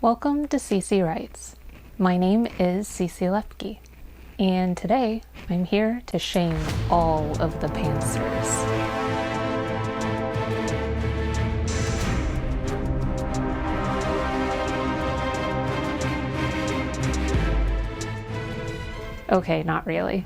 Welcome to CC Writes. My name is CC Lepki, and today I'm here to shame all of the pantsers. Okay, not really.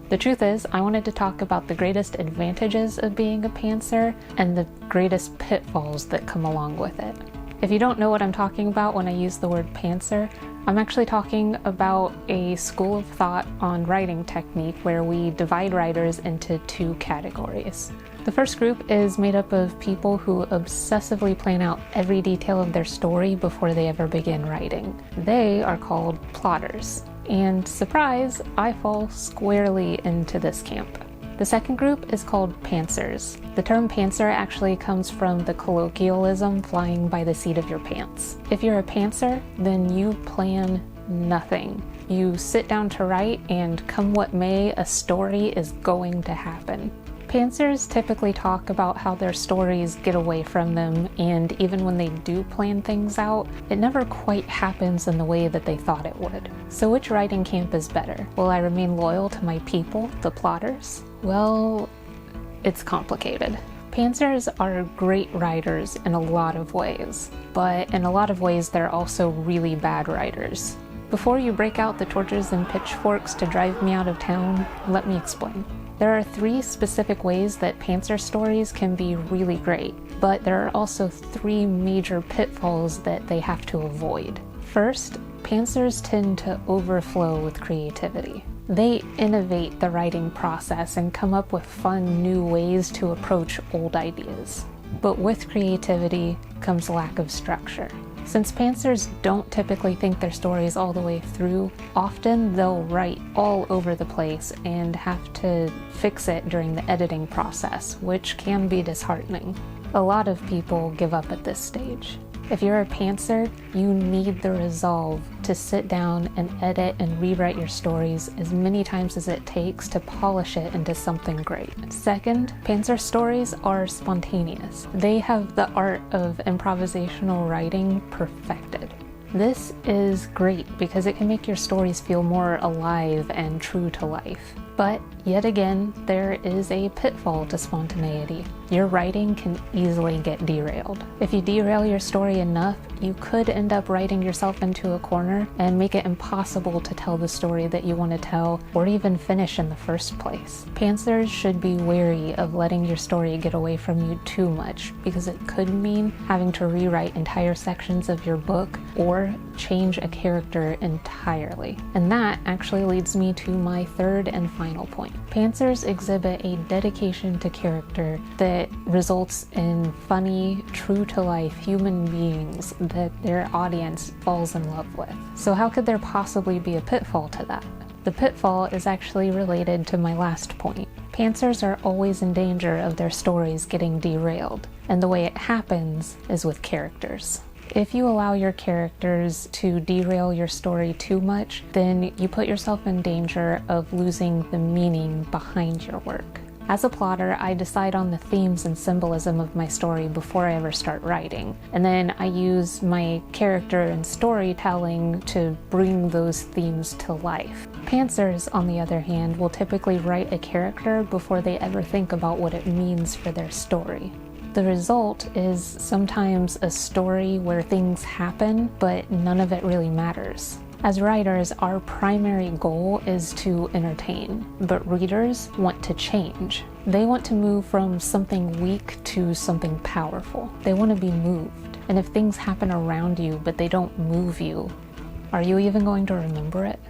The truth is, I wanted to talk about the greatest advantages of being a pantser and the greatest pitfalls that come along with it. If you don't know what I'm talking about when I use the word pantser, I'm actually talking about a school of thought on writing technique where we divide writers into two categories. The first group is made up of people who obsessively plan out every detail of their story before they ever begin writing. They are called plotters. And surprise, I fall squarely into this camp. The second group is called pantsers. The term pantser actually comes from the colloquialism flying by the seat of your pants. If you're a pantser, then you plan nothing. You sit down to write, and come what may, a story is going to happen. Pantsers typically talk about how their stories get away from them, and even when they do plan things out, it never quite happens in the way that they thought it would. So which writing camp is better? Will I remain loyal to my people, the plotters? Well, it's complicated. Pantsers are great writers in a lot of ways, but in a lot of ways they're also really bad writers. Before you break out the torches and pitchforks to drive me out of town, let me explain. There are three specific ways that pantser stories can be really great, but there are also three major pitfalls that they have to avoid. First, pantsers tend to overflow with creativity. They innovate the writing process and come up with fun new ways to approach old ideas. But with creativity comes lack of structure. Since pantsers don't typically think their stories all the way through, often they'll write all over the place and have to fix it during the editing process, which can be disheartening. A lot of people give up at this stage. If you're a pantser, you need the resolve to sit down and edit and rewrite your stories as many times as it takes to polish it into something great. Second, pantser stories are spontaneous. They have the art of improvisational writing perfected. This is great because it can make your stories feel more alive and true to life. But yet again, there is a pitfall to spontaneity. Your writing can easily get derailed. If you derail your story enough, you could end up writing yourself into a corner and make it impossible to tell the story that you want to tell or even finish in the first place. Pantsers should be wary of letting your story get away from you too much because it could mean having to rewrite entire sections of your book or change a character entirely. And that actually leads me to my third and final point. Pantsers exhibit a dedication to character that results in funny, true-to-life human beings that their audience falls in love with. So how could there possibly be a pitfall to that? The pitfall is actually related to my last point. Pantsers are always in danger of their stories getting derailed, and the way it happens is with characters. If you allow your characters to derail your story too much, then you put yourself in danger of losing the meaning behind your work. As a plotter, I decide on the themes and symbolism of my story before I ever start writing, and then I use my character and storytelling to bring those themes to life. Pantsers, on the other hand, will typically write a character before they ever think about what it means for their story. The result is sometimes a story where things happen, but none of it really matters. As writers, our primary goal is to entertain, but readers want to change. They want to move from something weak to something powerful. They want to be moved. And if things happen around you, but they don't move you, are you even going to remember it?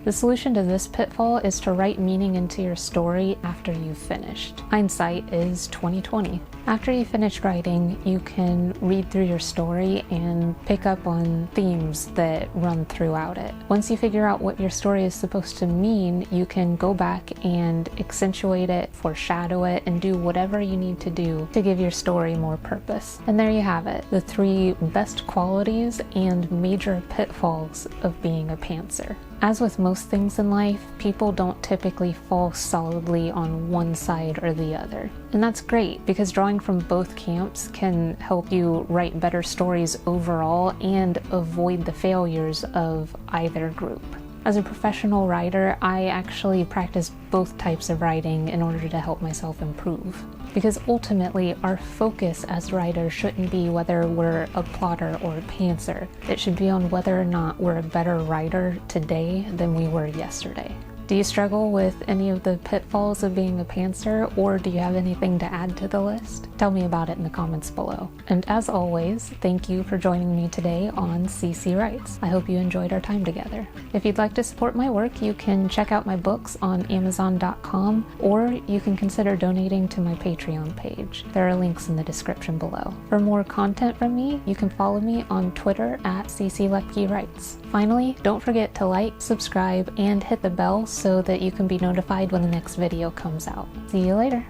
The solution to this pitfall is to write meaning into your story after you've finished. Hindsight is 20/20. After you finish writing, you can read through your story and pick up on themes that run throughout it. Once you figure out what your story is supposed to mean, you can go back and accentuate it, foreshadow it, and do whatever you need to do to give your story more purpose. And there you have it, the three best qualities and major pitfalls of being a pantser. As with most things in life, people don't typically fall solidly on one side or the other. And that's great, because drawing from both camps can help you write better stories overall and avoid the failures of either group. As a professional writer, I actually practice both types of writing in order to help myself improve. Because ultimately, our focus as writers shouldn't be whether we're a plotter or a pantser. It should be on whether or not we're a better writer today than we were yesterday. Do you struggle with any of the pitfalls of being a pantser, or do you have anything to add to the list? Tell me about it in the comments below. And as always, thank you for joining me today on CC Writes. I hope you enjoyed our time together. If you'd like to support my work, you can check out my books on Amazon.com, or you can consider donating to my Patreon page. There are links in the description below. For more content from me, you can follow me on Twitter at CC Lepki Writes. Finally, don't forget to like, subscribe, and hit the bell so that you can be notified when the next video comes out. See you later!